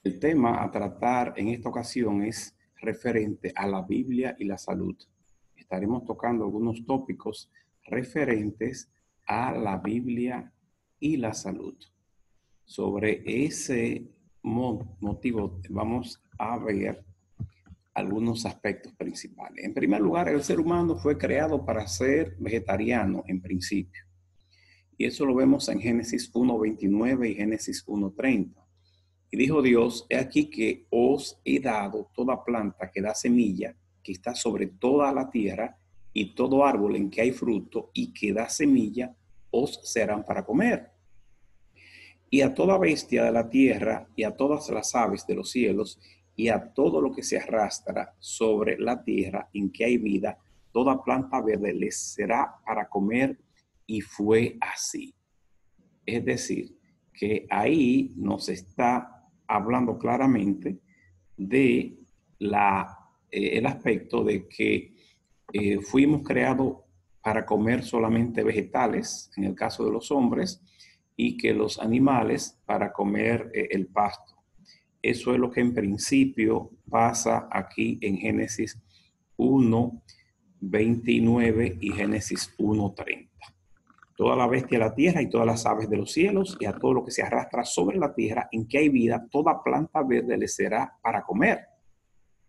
El tema a tratar en esta ocasión es referente a la Biblia y la salud. Estaremos tocando algunos tópicos referentes a la Biblia y la salud. Sobre ese motivo vamos a ver algunos aspectos principales. En primer lugar, el ser humano fue creado para ser vegetariano en principio. Y eso lo vemos en Génesis 1:29 y Génesis 1:30. Y dijo Dios, he aquí que os he dado toda planta que da semilla, que está sobre toda la tierra, y todo árbol en que hay fruto y que da semilla, os serán para comer. Y a toda bestia de la tierra, y a todas las aves de los cielos, y a todo lo que se arrastra sobre la tierra en que hay vida, toda planta verde les será para comer, y fue así. Es decir, que ahí nos está hablando claramente de el aspecto de que fuimos creados para comer solamente vegetales, en el caso de los hombres, y que los animales para comer el pasto. Eso es lo que en principio pasa aquí en Génesis 1:29 y Génesis 1:30. Toda la bestia de la tierra y todas las aves de los cielos y a todo lo que se arrastra sobre la tierra en que hay vida, toda planta verde les será para comer.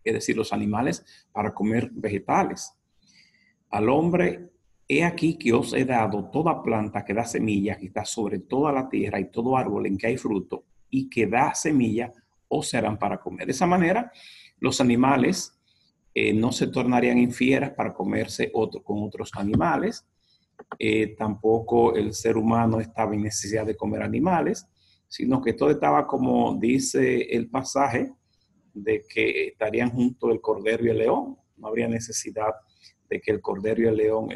Es decir, los animales para comer vegetales. Al hombre, he aquí que os he dado toda planta que da semilla, que está sobre toda la tierra, y todo árbol en que hay fruto y que da semilla, os serán para comer. De esa manera, los animales no se tornarían en fieras para comerse con otros animales. Tampoco el ser humano estaba en necesidad de comer animales, sino que todo estaba como dice el pasaje, de que estarían junto el cordero y el león. No habría necesidad de que el cordero y el león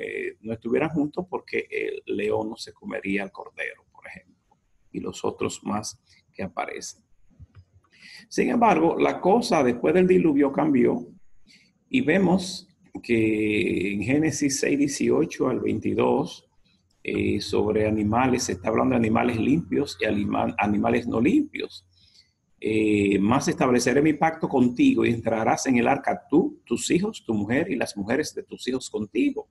no estuvieran juntos, porque el león no se comería al cordero, por ejemplo, y los otros más que aparecen. Sin embargo, la cosa después del diluvio cambió, y vemos que en Génesis 6:18 al 22, sobre animales, se está hablando de animales limpios y animales no limpios. Más estableceré mi pacto contigo y entrarás en el arca tú, tus hijos, tu mujer y las mujeres de tus hijos contigo.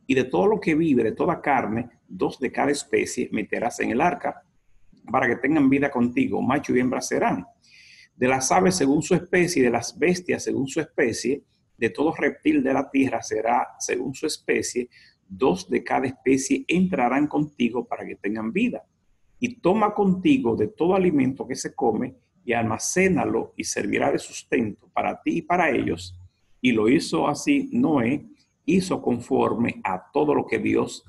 Y de todo lo que vive, de toda carne, 2 de cada especie meterás en el arca para que tengan vida contigo, macho y hembra serán. De las aves según su especie y de las bestias según su especie, de todo reptil de la tierra será según su especie, 2 de cada especie entrarán contigo para que tengan vida. Y toma contigo de todo alimento que se come y almacénalo y servirá de sustento para ti y para ellos. Y lo hizo así Noé, hizo conforme a todo lo que Dios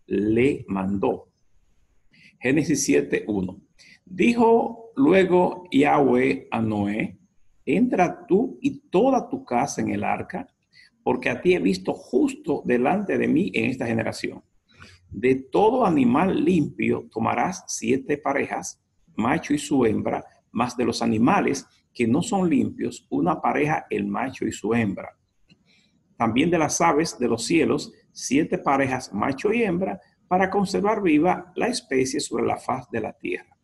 le mandó. Génesis 7:1. Dijo luego Yahweh a Noé, entra tú y toda tu casa en el arca, porque a ti he visto justo delante de mí en esta generación. De todo animal limpio tomarás 7 parejas, macho y su hembra, más de los animales que no son limpios, una pareja, el macho y su hembra. También de las aves de los cielos, 7 parejas, macho y hembra, para conservar viva la especie sobre la faz de la tierra.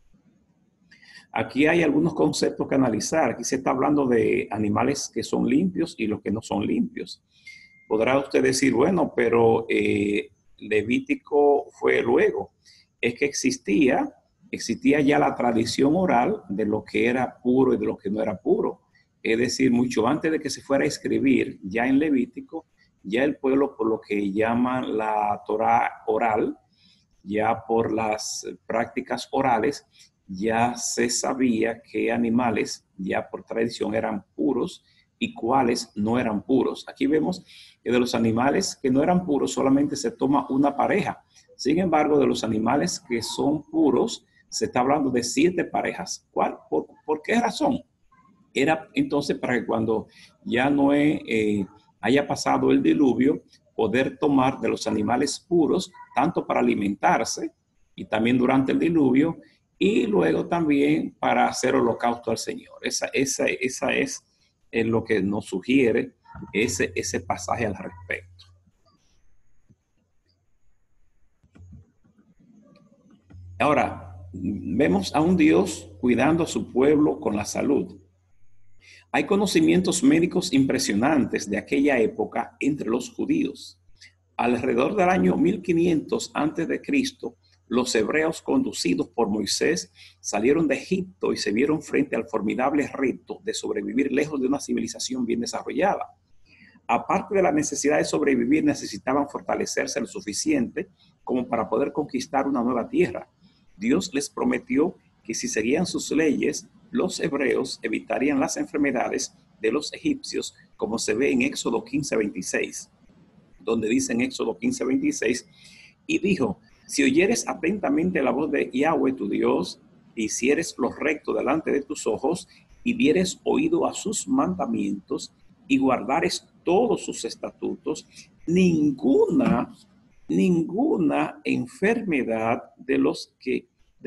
Aquí hay algunos conceptos que analizar. Aquí se está hablando de animales que son limpios y los que no son limpios. Podrá usted decir, bueno, pero Levítico fue luego. Es que existía ya la tradición oral de lo que era puro y de lo que no era puro. Es decir, mucho antes de que se fuera a escribir, ya en Levítico, ya el pueblo, por lo que llaman la Torá oral, ya por las prácticas orales, ya se sabía qué animales ya por tradición eran puros y cuáles no eran puros. Aquí vemos que de los animales que no eran puros solamente se toma una pareja. Sin embargo, de los animales que son puros, se está hablando de 7 parejas. ¿Por qué razón? Era entonces para que cuando ya Noé haya pasado el diluvio, poder tomar de los animales puros, tanto para alimentarse y también durante el diluvio, y luego también para hacer holocausto al Señor. Esa es lo que nos sugiere ese pasaje al respecto. Ahora, vemos a un Dios cuidando a su pueblo con la salud. Hay conocimientos médicos impresionantes de aquella época entre los judíos. Alrededor del año 1500 a.C., los hebreos conducidos por Moisés salieron de Egipto y se vieron frente al formidable reto de sobrevivir lejos de una civilización bien desarrollada. Aparte de la necesidad de sobrevivir, necesitaban fortalecerse lo suficiente como para poder conquistar una nueva tierra. Dios les prometió que si seguían sus leyes, los hebreos evitarían las enfermedades de los egipcios, como se ve en Éxodo 15:26, donde dice en Éxodo 15:26, y dijo, si oyeres atentamente la voz de Yahweh tu Dios, y hicieres lo recto delante de tus ojos, y dieres oído a sus mandamientos, y guardares todos sus estatutos, ninguna enfermedad de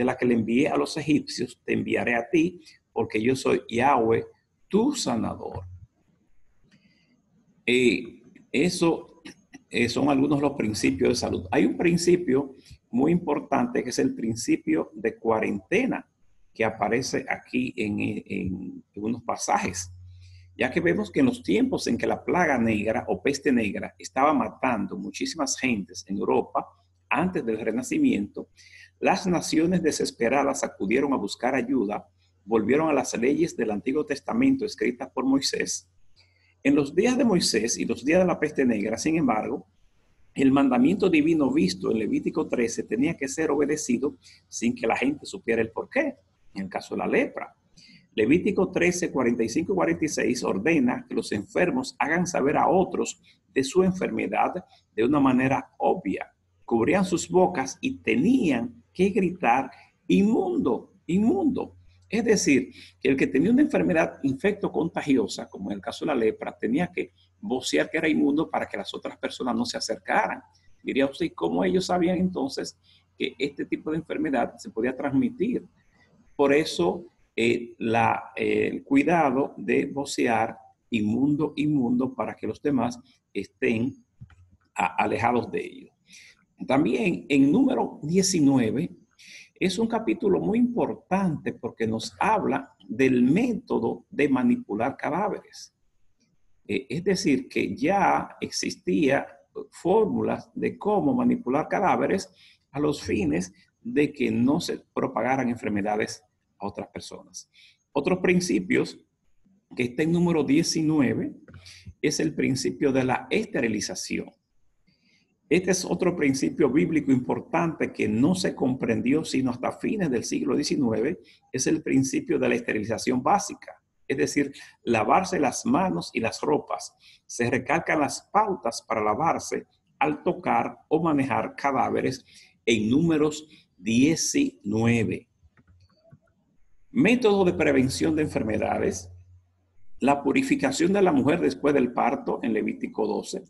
la que le envié a los egipcios te enviaré a ti, porque yo soy Yahweh, tu sanador. Eso son algunos de los principios de salud. Hay un principio muy importante que es el principio de cuarentena, que aparece aquí en unos pasajes, ya que vemos que en los tiempos en que la plaga negra o peste negra estaba matando muchísimas gentes en Europa antes del Renacimiento, las naciones desesperadas acudieron a buscar ayuda, volvieron a las leyes del Antiguo Testamento escritas por Moisés. En los días de Moisés y los días de la peste negra, sin embargo, el mandamiento divino visto en Levítico 13 tenía que ser obedecido sin que la gente supiera el porqué, en el caso de la lepra. Levítico 13, 45 y 46 ordena que los enfermos hagan saber a otros de su enfermedad de una manera obvia. Cubrían sus bocas y tenían que gritar, inmundo, inmundo. Es decir, que el que tenía una enfermedad infecto-contagiosa, como en el caso de la lepra, tenía que vocear que era inmundo para que las otras personas no se acercaran. Diría usted, ¿cómo ellos sabían entonces que este tipo de enfermedad se podía transmitir? Por eso, el cuidado de vocear inmundo, inmundo, para que los demás estén alejados de ellos. También en número 19 es un capítulo muy importante porque nos habla del método de manipular cadáveres. Es decir, que ya existía fórmulas de cómo manipular cadáveres a los fines de que no se propagaran enfermedades a otras personas. Otros principios que está en número 19 es el principio de la esterilización. Este es otro principio bíblico importante que no se comprendió sino hasta fines del siglo XIX, es el principio de la esterilización básica, es decir, lavarse las manos y las ropas. Se recalcan las pautas para lavarse al tocar o manejar cadáveres en números 19. Método de prevención de enfermedades, la purificación de la mujer después del parto en Levítico 12,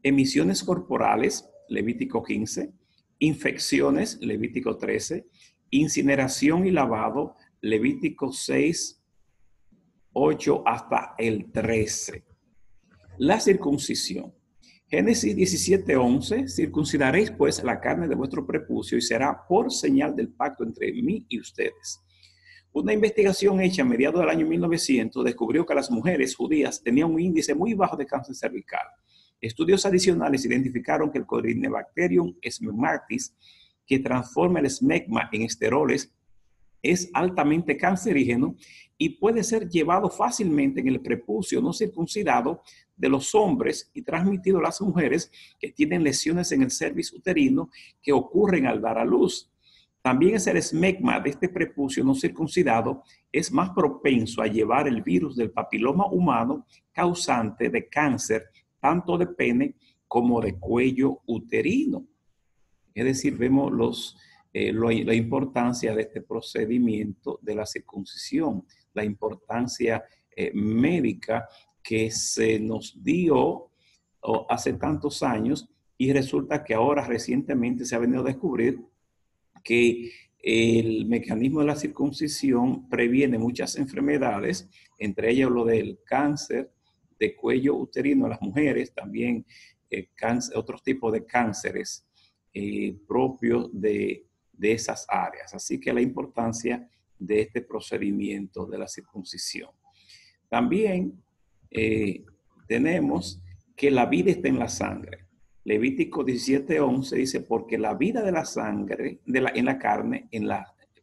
emisiones corporales, Levítico 15, infecciones, Levítico 13, incineración y lavado, Levítico 6, 8 hasta el 13. La circuncisión. Génesis 17:11, circuncidaréis pues la carne de vuestro prepucio y será por señal del pacto entre mí y ustedes. Una investigación hecha a mediados del año 1900 descubrió que las mujeres judías tenían un índice muy bajo de cáncer cervical. Estudios adicionales identificaron que el Corynebacterium smegmatis, que transforma el esmegma en esteroles, es altamente cancerígeno y puede ser llevado fácilmente en el prepucio no circuncidado de los hombres y transmitido a las mujeres que tienen lesiones en el cervix uterino que ocurren al dar a luz. También es el esmegma de este prepucio no circuncidado es más propenso a llevar el virus del papiloma humano causante de cáncer tanto de pene como de cuello uterino. Es decir, vemos la importancia de este procedimiento de la circuncisión, la importancia médica que se nos dio hace tantos años y resulta que ahora recientemente se ha venido a descubrir que el mecanismo de la circuncisión previene muchas enfermedades, entre ellas lo del cáncer de cuello uterino en las mujeres, también otros tipos de cánceres propios de de esas áreas. Así que la importancia de este procedimiento de la circuncisión. También tenemos que la vida está en la sangre. Levítico 17:11 dice, porque la vida de la sangre,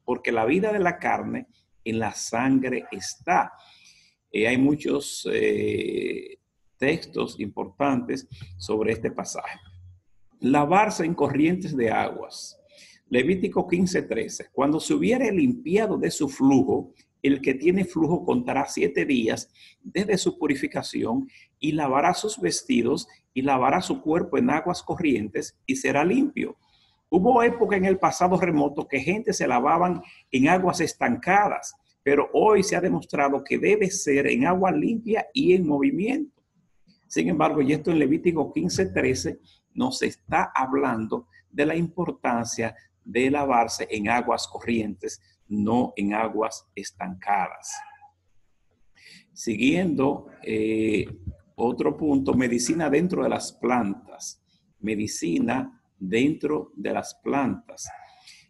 porque la vida de la carne en la sangre está. Hay muchos textos importantes sobre este pasaje. Lavarse en corrientes de aguas. Levítico 15:13. Cuando se hubiere limpiado de su flujo, el que tiene flujo contará 7 días desde su purificación y lavará sus vestidos y lavará su cuerpo en aguas corrientes y será limpio. Hubo época en el pasado remoto que gente se lavaban en aguas estancadas, pero hoy se ha demostrado que debe ser en agua limpia y en movimiento. Sin embargo, y esto en Levítico 15:13 nos está hablando de la importancia de lavarse en aguas corrientes, no en aguas estancadas. Siguiendo, otro punto, medicina dentro de las plantas. Medicina dentro de las plantas.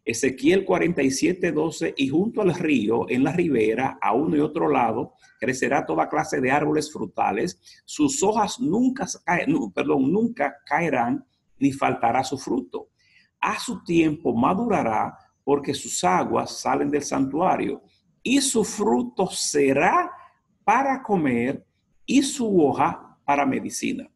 Ezequiel 47:12, y junto al río, en la ribera, a uno y otro lado, crecerá toda clase de árboles frutales. Sus hojas nunca caerán, ni faltará su fruto. A su tiempo madurará, porque sus aguas salen del santuario, y su fruto será para comer, y su hoja para medicina.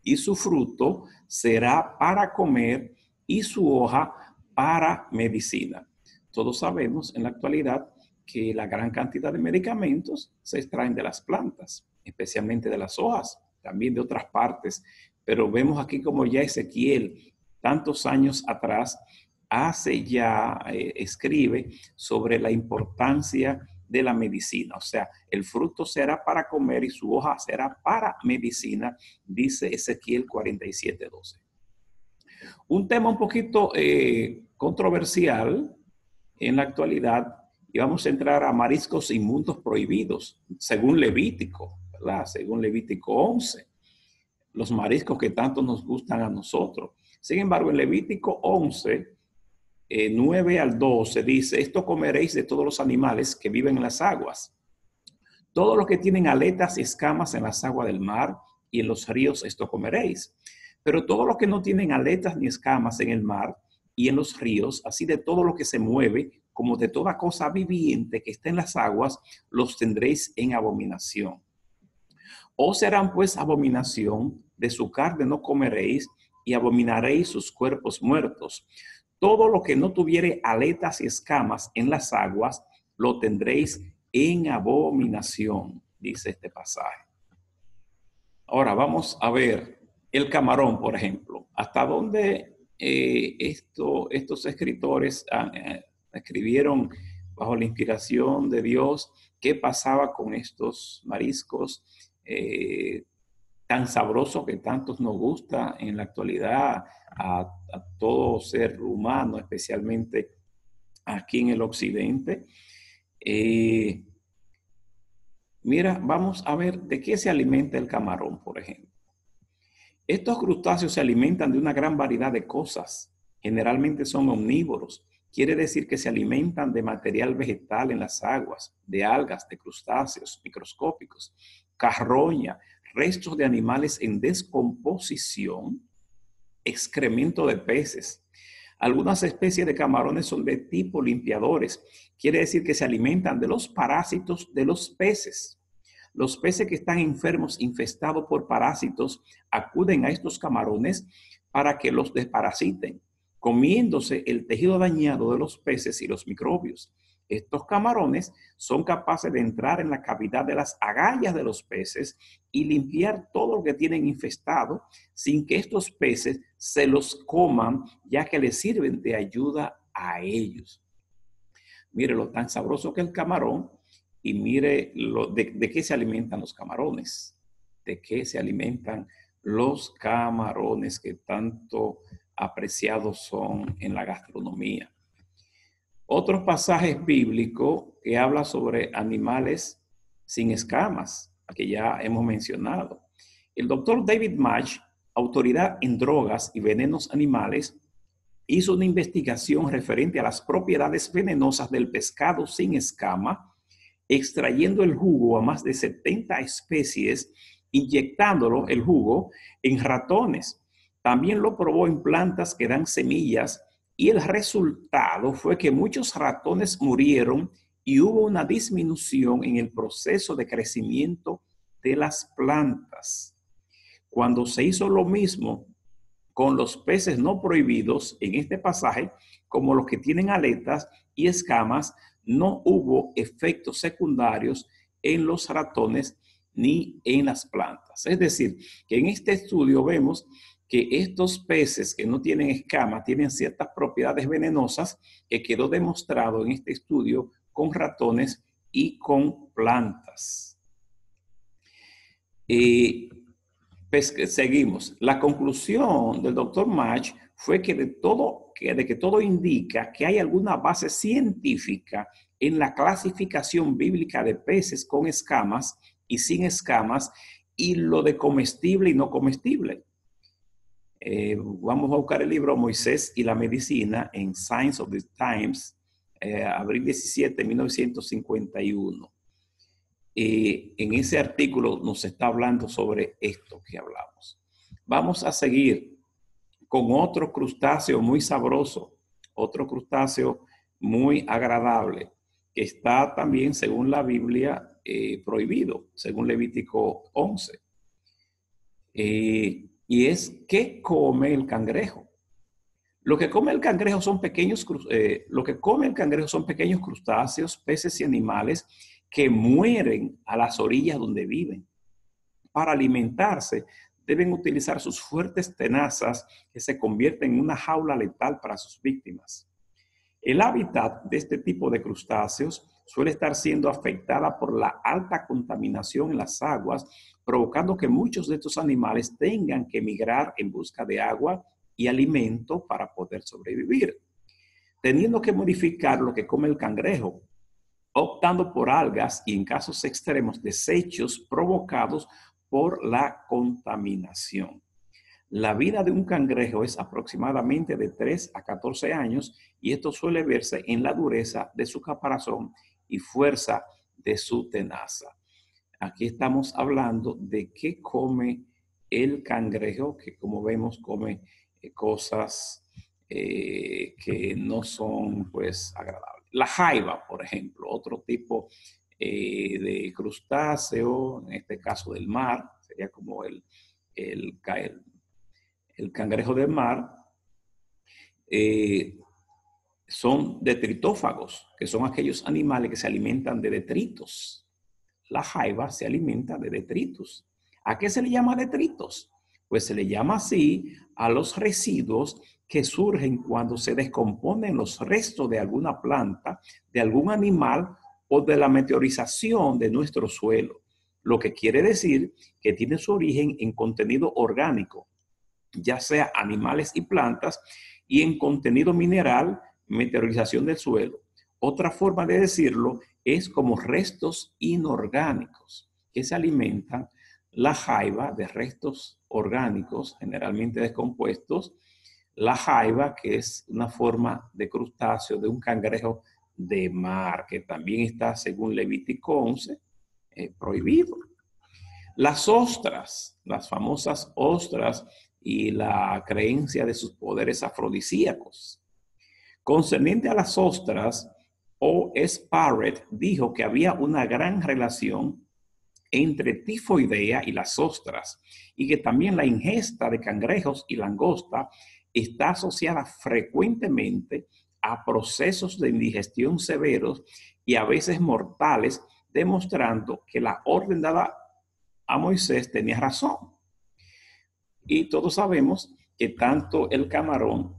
Y su fruto será para comer, y su hoja para medicina. Todos sabemos en la actualidad que la gran cantidad de medicamentos se extraen de las plantas, especialmente de las hojas, también de otras partes. Pero vemos aquí como ya Ezequiel, tantos años atrás, escribe sobre la importancia de la medicina. O sea, el fruto será para comer y su hoja será para medicina, dice Ezequiel 47:12. Un tema un poquito controversial en la actualidad, y vamos a entrar a mariscos inmundos prohibidos, según Levítico, ¿verdad? Según Levítico 11, los mariscos que tanto nos gustan a nosotros. Sin embargo, en Levítico 11, 9 al 12, dice, esto comeréis de todos los animales que viven en las aguas. Todos los que tienen aletas y escamas en las aguas del mar y en los ríos, esto comeréis. Pero todos los que no tienen aletas ni escamas en el mar y en los ríos, así de todo lo que se mueve, como de toda cosa viviente que está en las aguas, los tendréis en abominación. Os serán pues abominación, de su carne no comeréis, y abominaréis sus cuerpos muertos. Todo lo que no tuviere aletas y escamas en las aguas, lo tendréis en abominación, dice este pasaje. Ahora vamos a ver el camarón, por ejemplo. ¿Hasta dónde estos escritores escribieron bajo la inspiración de Dios qué pasaba con estos mariscos tan sabrosos que tantos nos gusta en la actualidad a todo ser humano, especialmente aquí en el occidente? Mira, vamos a ver de qué se alimenta el camarón, por ejemplo. Estos crustáceos se alimentan de una gran variedad de cosas. Generalmente son omnívoros. Quiere decir que se alimentan de material vegetal en las aguas, de algas, de crustáceos microscópicos, carroña, restos de animales en descomposición, excremento de peces. Algunas especies de camarones son de tipo limpiadores. Quiere decir que se alimentan de los parásitos de los peces. Los peces que están enfermos, infestados por parásitos, acuden a estos camarones para que los desparasiten, comiéndose el tejido dañado de los peces y los microbios. Estos camarones son capaces de entrar en la cavidad de las agallas de los peces y limpiar todo lo que tienen infestado sin que estos peces se los coman, ya que les sirven de ayuda a ellos. Mire lo tan sabroso que es el camarón y mire de qué se alimentan los camarones. De qué se alimentan los camarones que tanto apreciados son en la gastronomía. Otros pasajes bíblicos que habla sobre animales sin escamas, que ya hemos mencionado. El doctor David Mach, autoridad en drogas y venenos animales, hizo una investigación referente a las propiedades venenosas del pescado sin escama, extrayendo el jugo a más de 70 especies, inyectándolo, el jugo, en ratones. También lo probó en plantas que dan semillas y el resultado fue que muchos ratones murieron y hubo una disminución en el proceso de crecimiento de las plantas. Cuando se hizo lo mismo con los peces no prohibidos en este pasaje, como los que tienen aletas y escamas, no hubo efectos secundarios en los ratones ni en las plantas. Es decir, que en este estudio vemos que estos peces que no tienen escama tienen ciertas propiedades venenosas que quedó demostrado en este estudio con ratones y con plantas. Pues seguimos. La conclusión del doctor Match fue que de que todo indica que hay alguna base científica en la clasificación bíblica de peces con escamas y sin escamas y lo de comestible y no comestible. Vamos a buscar el libro Moisés y la medicina en Science of the Times, abril 17, 1951. En ese artículo nos está hablando sobre esto que hablamos. Vamos a seguir con otro crustáceo muy sabroso, otro crustáceo muy agradable, que está también, según la Biblia, prohibido, según Levítico 11. Y es, ¿qué come el cangrejo? Lo que come el cangrejo son pequeños crustáceos, peces y animales que mueren a las orillas donde viven. Para alimentarse, deben utilizar sus fuertes tenazas que se convierten en una jaula letal para sus víctimas. El hábitat de este tipo de crustáceos suele estar siendo afectada por la alta contaminación en las aguas, provocando que muchos de estos animales tengan que migrar en busca de agua y alimento para poder sobrevivir, teniendo que modificar lo que come el cangrejo, optando por algas y, en casos extremos, desechos provocados por la contaminación. La vida de un cangrejo es aproximadamente de 3 a 14 años y esto suele verse en la dureza de su caparazón y fuerza de su tenaza. Aquí estamos hablando de qué come el cangrejo, que como vemos come cosas que no son pues agradables. La jaiba, por ejemplo, otro tipo de crustáceo, en este caso del mar, sería como el cangrejo del mar, son detritófagos, que son aquellos animales que se alimentan de detritos. La jaiba se alimenta de detritos. ¿A qué se le llama detritos? Pues se le llama así a los residuos que surgen cuando se descomponen los restos de alguna planta, de algún animal o de la meteorización de nuestro suelo. Lo que quiere decir que tiene su origen en contenido orgánico, ya sea animales y plantas, y en contenido mineral, meteorización del suelo. Otra forma de decirlo es como restos inorgánicos que se alimentan la jaiba de restos orgánicos, generalmente descompuestos, la jaiba, que es una forma de crustáceo de un cangrejo de mar, que también está, según Levítico 11, prohibido. Las ostras, las famosas ostras y la creencia de sus poderes afrodisíacos. Concerniente a las ostras, O.S. Parrott dijo que había una gran relación entre tifoidea y las ostras y que también la ingesta de cangrejos y langosta está asociada frecuentemente a procesos de indigestión severos y a veces mortales, demostrando que la orden dada a Moisés tenía razón. Y todos sabemos que tanto el camarón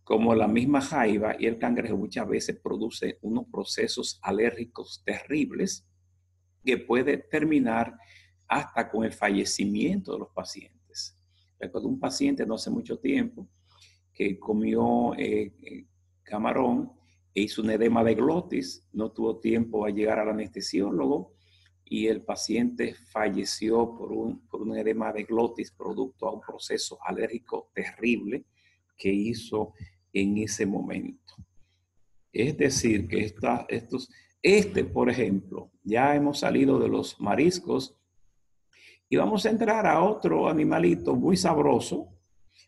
como la misma jaiba y el cangrejo muchas veces producen unos procesos alérgicos terribles que puede terminar hasta con el fallecimiento de los pacientes. Recuerdo un paciente no hace mucho tiempo que comió camarón e hizo un edema de glotis, no tuvo tiempo a llegar al anestesiólogo y el paciente falleció por un edema de glotis producto a un proceso alérgico terrible que hizo en ese momento. Es decir, que por ejemplo, ya hemos salido de los mariscos y vamos a entrar a otro animalito muy sabroso,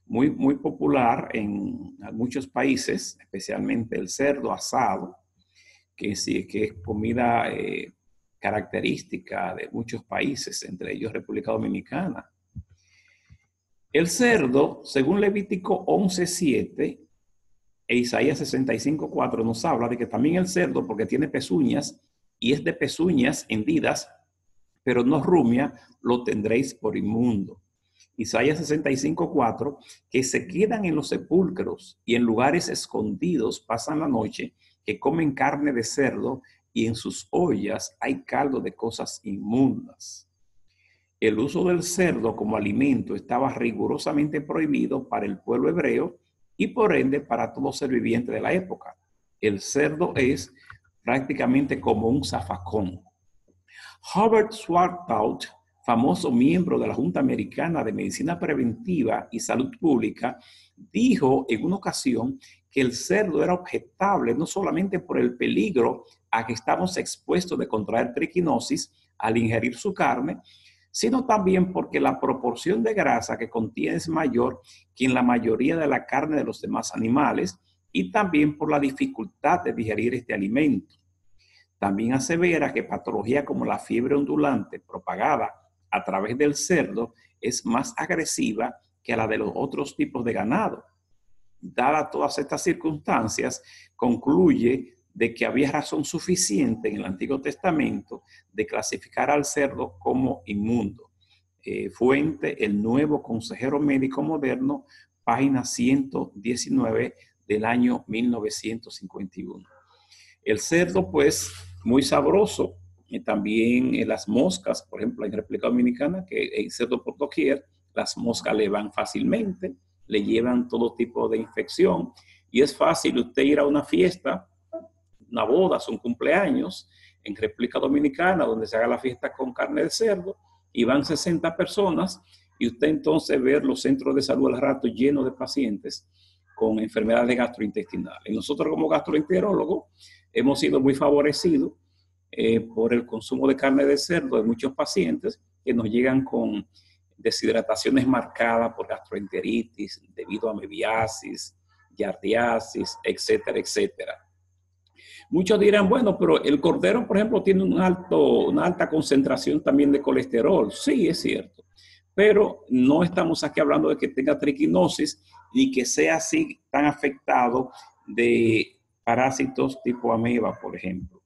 muy popular en muchos países, especialmente el cerdo asado, que sí, que es comida característica de muchos países, entre ellos República Dominicana. El cerdo, según Levítico 11:7 e Isaías 65:4, nos habla de que también el cerdo, porque tiene pezuñas y es de pezuñas hendidas, pero no rumia, lo tendréis por inmundo. Isaías 65:4, que se quedan en los sepulcros y en lugares escondidos pasan la noche, que comen carne de cerdo y en sus ollas hay caldo de cosas inmundas. El uso del cerdo como alimento estaba rigurosamente prohibido para el pueblo hebreo y por ende para todo ser viviente de la época. El cerdo es prácticamente como un zafacón. Herbert Swarthout, famoso miembro de la Junta Americana de Medicina Preventiva y Salud Pública, dijo en una ocasión que el cerdo era objetable no solamente por el peligro a que estamos expuestos de contraer triquinosis al ingerir su carne, sino también porque la proporción de grasa que contiene es mayor que en la mayoría de la carne de los demás animales y también por la dificultad de digerir este alimento. También asevera que patología como la fiebre ondulante propagada a través del cerdo es más agresiva que la de los otros tipos de ganado. Dadas todas estas circunstancias, concluye de que había razón suficiente en el Antiguo Testamento de clasificar al cerdo como inmundo. Fuente, el Nuevo Consejero Médico Moderno, página 119 del año 1951. El cerdo, pues, muy sabroso. También las moscas, por ejemplo, en República Dominicana, que el cerdo por doquier, las moscas le van fácilmente, le llevan todo tipo de infección. Y es fácil usted ir a una fiesta, una boda, un cumpleaños, en República Dominicana, donde se haga la fiesta con carne de cerdo, y van 60 personas, y usted entonces ver los centros de salud al rato llenos de pacientes con enfermedades gastrointestinales. Y nosotros como gastroenterólogos hemos sido muy favorecidos por el consumo de carne de cerdo de muchos pacientes que nos llegan con deshidrataciones marcadas por gastroenteritis debido a mebiasis, giardiasis, etcétera, etcétera. Muchos dirán, bueno, pero el cordero, por ejemplo, tiene una alta concentración también de colesterol. Sí, es cierto. Pero no estamos aquí hablando de que tenga triquinosis ni que sea así tan afectado de parásitos tipo ameba, por ejemplo.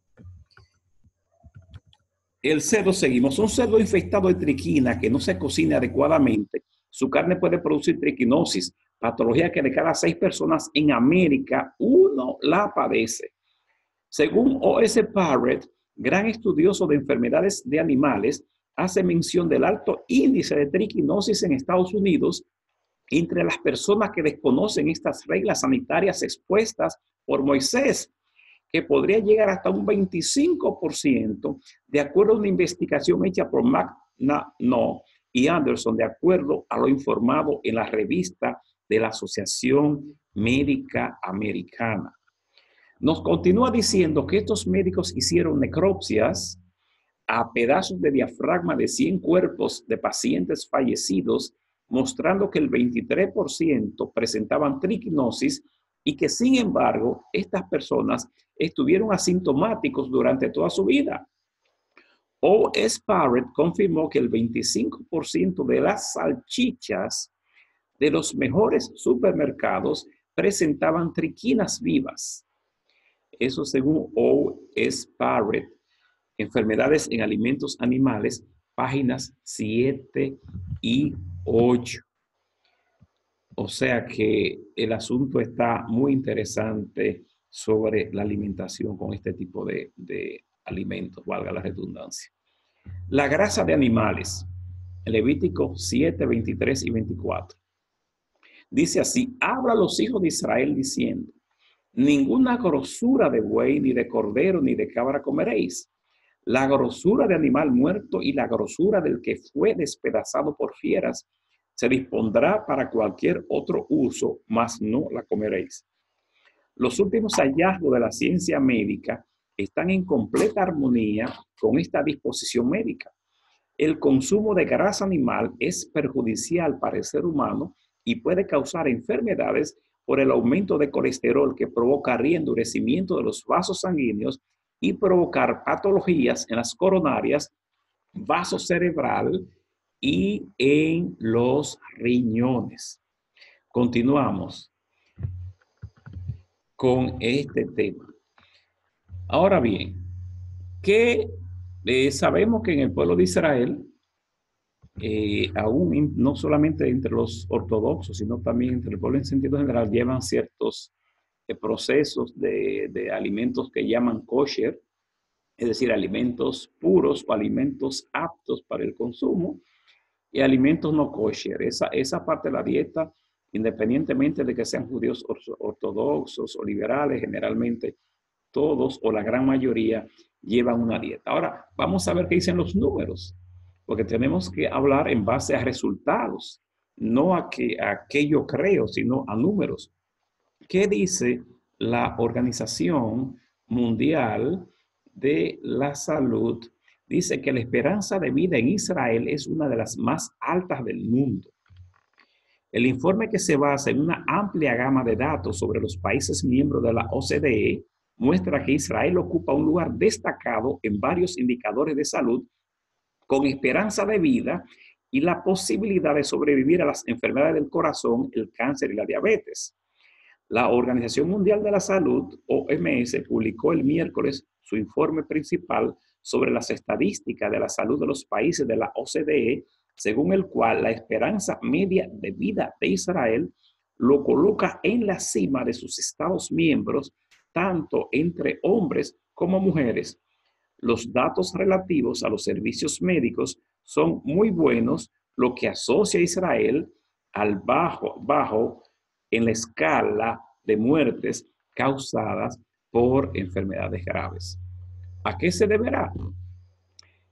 El cerdo, seguimos. Un cerdo infectado de triquina que no se cocina adecuadamente, su carne puede producir triquinosis, patología que de cada 6 personas en América, 1 la padece. Según O.S. Parrett, gran estudioso de enfermedades de animales, hace mención del alto índice de triquinosis en Estados Unidos entre las personas que desconocen estas reglas sanitarias expuestas por Moisés, que podría llegar hasta un 25%, de acuerdo a una investigación hecha por McNaught y Anderson, de acuerdo a lo informado en la revista de la Asociación Médica Americana. Nos continúa diciendo que estos médicos hicieron necropsias a pedazos de diafragma de 100 cuerpos de pacientes fallecidos, mostrando que el 23% presentaban triquinosis y que, sin embargo, estas personas estuvieron asintomáticos durante toda su vida. O.S. Parrett confirmó que el 25% de las salchichas de los mejores supermercados presentaban triquinas vivas. Eso según O.S. Parrett, Enfermedades en Alimentos Animales, páginas 7 y 8. O sea que el asunto está muy interesante sobre la alimentación con este tipo de alimentos, valga la redundancia. La grasa de animales, Levítico 7, 23 y 24. Dice así, habla a los hijos de Israel diciendo, ninguna grosura de buey, ni de cordero, ni de cabra comeréis. La grosura de animal muerto y la grosura del que fue despedazado por fieras se dispondrá para cualquier otro uso, mas no la comeréis. Los últimos hallazgos de la ciencia médica están en completa armonía con esta disposición médica. El consumo de grasa animal es perjudicial para el ser humano y puede causar enfermedades por el aumento de colesterol que provoca reendurecimiento de los vasos sanguíneos y provocar patologías en las coronarias, vaso cerebral y en los riñones. Continuamos con este tema. Ahora bien, que sabemos que en el pueblo de Israel, aún no solamente entre los ortodoxos, sino también entre el pueblo en sentido general, llevan ciertos procesos de alimentos que llaman kosher, es decir, alimentos puros o alimentos aptos para el consumo, y alimentos no kosher. Esa parte de la dieta, independientemente de que sean judíos ortodoxos o liberales, generalmente todos o la gran mayoría llevan una dieta. Ahora, vamos a ver qué dicen los números, porque tenemos que hablar en base a resultados, no a qué yo creo, sino a números. ¿Qué dice la Organización Mundial de la Salud? Dice que la esperanza de vida en Israel es una de las más altas del mundo. El informe, que se basa en una amplia gama de datos sobre los países miembros de la OCDE, muestra que Israel ocupa un lugar destacado en varios indicadores de salud, con esperanza de vida y la posibilidad de sobrevivir a las enfermedades del corazón, el cáncer y la diabetes. La Organización Mundial de la Salud, OMS, publicó el miércoles su informe principal sobre las estadísticas de la salud de los países de la OCDE, según el cual la esperanza media de vida de Israel lo coloca en la cima de sus estados miembros, tanto entre hombres como mujeres. Los datos relativos a los servicios médicos son muy buenos, lo que asocia a Israel al bajo en la escala de muertes causadas por enfermedades graves. ¿A qué se deberá?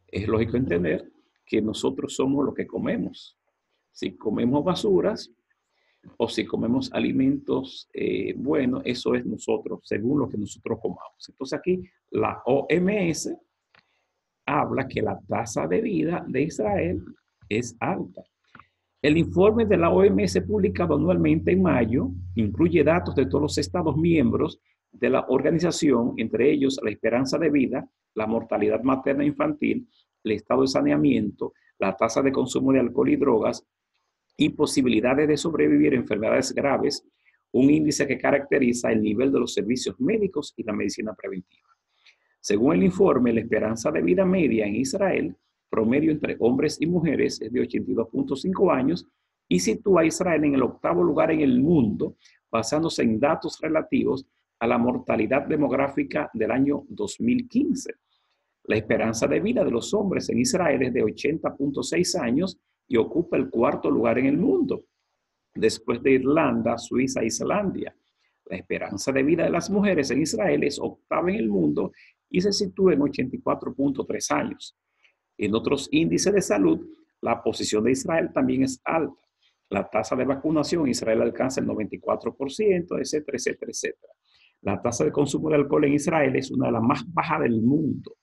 Es lógico entender que nosotros somos lo que comemos. Si comemos basuras o si comemos alimentos buenos, eso es nosotros, según lo que nosotros comamos. Entonces aquí la OMS habla que la tasa de vida de Israel es alta. El informe de la OMS, publicado anualmente en mayo, incluye datos de todos los estados miembros de la organización, entre ellos la esperanza de vida, la mortalidad materna e infantil, el estado de saneamiento, la tasa de consumo de alcohol y drogas y posibilidades de sobrevivir a enfermedades graves, un índice que caracteriza el nivel de los servicios médicos y la medicina preventiva. Según el informe, la esperanza de vida media en Israel, promedio entre hombres y mujeres, es de 82.5 años y sitúa a Israel en el 8º lugar en el mundo, basándose en datos relativos a la mortalidad demográfica del año 2015. La esperanza de vida de los hombres en Israel es de 80.6 años y ocupa el 4º lugar en el mundo, después de Irlanda, Suiza e Islandia. La esperanza de vida de las mujeres en Israel es 8ª en el mundo y se sitúa en 84.3 años. En otros índices de salud, la posición de Israel también es alta. La tasa de vacunación en Israel alcanza el 94%, etcétera, etcétera, etcétera. La tasa de consumo de alcohol en Israel es una de las más bajas del mundo.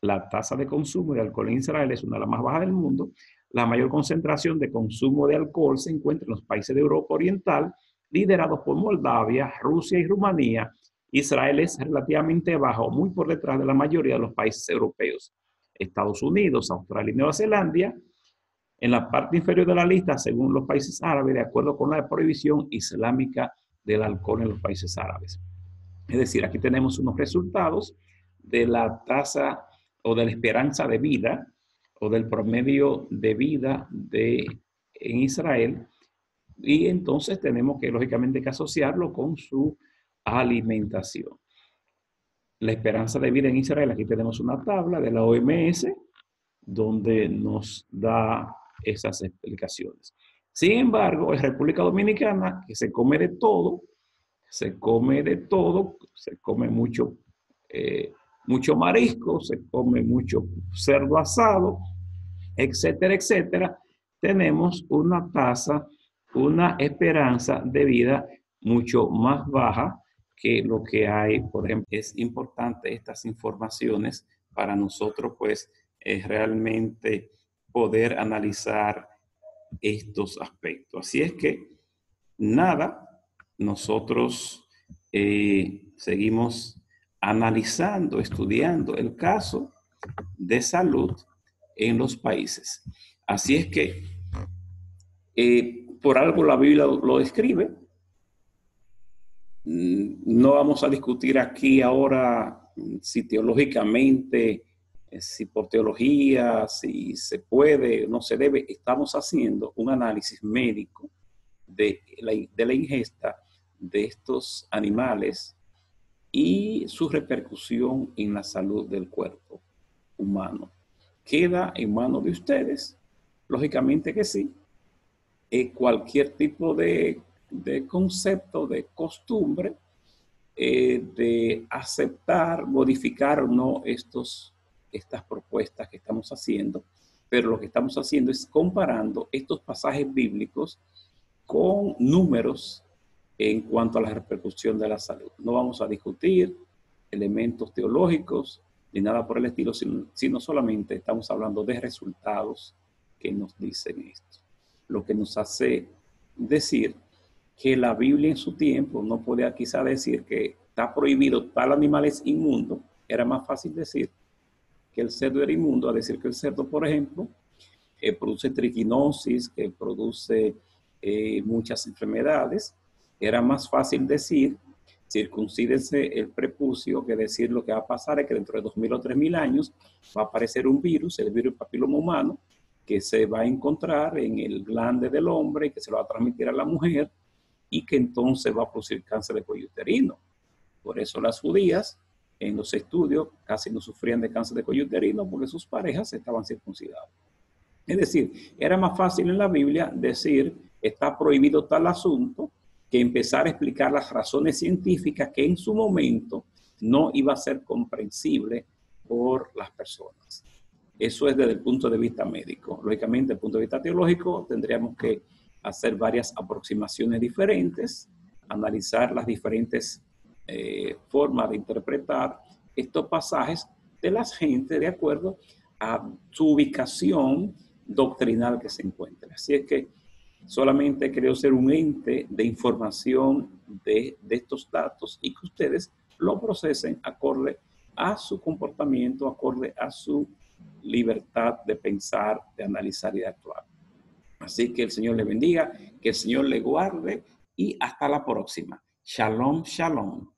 La tasa de consumo de alcohol en Israel es una de las más bajas del mundo. La mayor concentración de consumo de alcohol se encuentra en los países de Europa Oriental, liderados por Moldavia, Rusia y Rumanía. Israel es relativamente bajo, muy por detrás de la mayoría de los países europeos. Estados Unidos, Australia y Nueva Zelanda, en la parte inferior de la lista, según los países árabes, de acuerdo con la prohibición islámica del alcohol en los países árabes. Es decir, aquí tenemos unos resultados de la tasa o de la esperanza de vida o del promedio de vida en Israel, y entonces tenemos que, lógicamente, que asociarlo con su alimentación. La esperanza de vida en Israel, aquí tenemos una tabla de la OMS donde nos da esas explicaciones. Sin embargo, en República Dominicana, que se come de todo, se come mucho marisco, se come mucho cerdo asado, etcétera, etcétera, tenemos una tasa, una esperanza de vida mucho más baja que lo que hay, por ejemplo, es importante estas informaciones para nosotros, pues, realmente poder analizar estos aspectos. Así es que, nada, nosotros seguimos analizando, estudiando el caso de salud en los países. Así es que, por algo la Biblia lo describe. No vamos a discutir aquí ahora si teológicamente, si por teología, si se puede, no se debe. Estamos haciendo un análisis médico de la ingesta de estos animales y su repercusión en la salud del cuerpo humano. ¿Queda en manos de ustedes? Lógicamente que sí. Cualquier tipo de concepto, de costumbre, de aceptar, modificar o no estas propuestas que estamos haciendo, pero lo que estamos haciendo es comparando estos pasajes bíblicos con números en cuanto a la repercusión de la salud. No vamos a discutir elementos teológicos ni nada por el estilo, sino solamente estamos hablando de resultados que nos dicen esto. Lo que nos hace decir que la Biblia en su tiempo no podía quizá decir que está prohibido tal animal es inmundo. Era más fácil decir que el cerdo era inmundo a decir que el cerdo, por ejemplo, produce triquinosis, que produce muchas enfermedades. Era más fácil decir circuncídense el prepucio que decir lo que va a pasar es que dentro de 2000 o 3000 años va a aparecer un virus, el virus del papiloma humano, que se va a encontrar en el glande del hombre, que se lo va a transmitir a la mujer y que entonces va a producir cáncer de cuello uterino. Por eso las judías en los estudios casi no sufrían de cáncer de cuello uterino porque sus parejas estaban circuncidadas. Es decir, era más fácil en la Biblia decir está prohibido tal asunto que empezar a explicar las razones científicas que en su momento no iba a ser comprensible por las personas. Eso es desde el punto de vista médico. Lógicamente, desde el punto de vista teológico, tendríamos que hacer varias aproximaciones diferentes, analizar las diferentes formas de interpretar estos pasajes de las gentes de acuerdo a su ubicación doctrinal que se encuentre. Así es que solamente creo ser un ente de información de estos datos y que ustedes lo procesen acorde a su comportamiento, acorde a su libertad de pensar, de analizar y de actuar. Así que el Señor le bendiga, que el Señor le guarde y hasta la próxima. Shalom, shalom.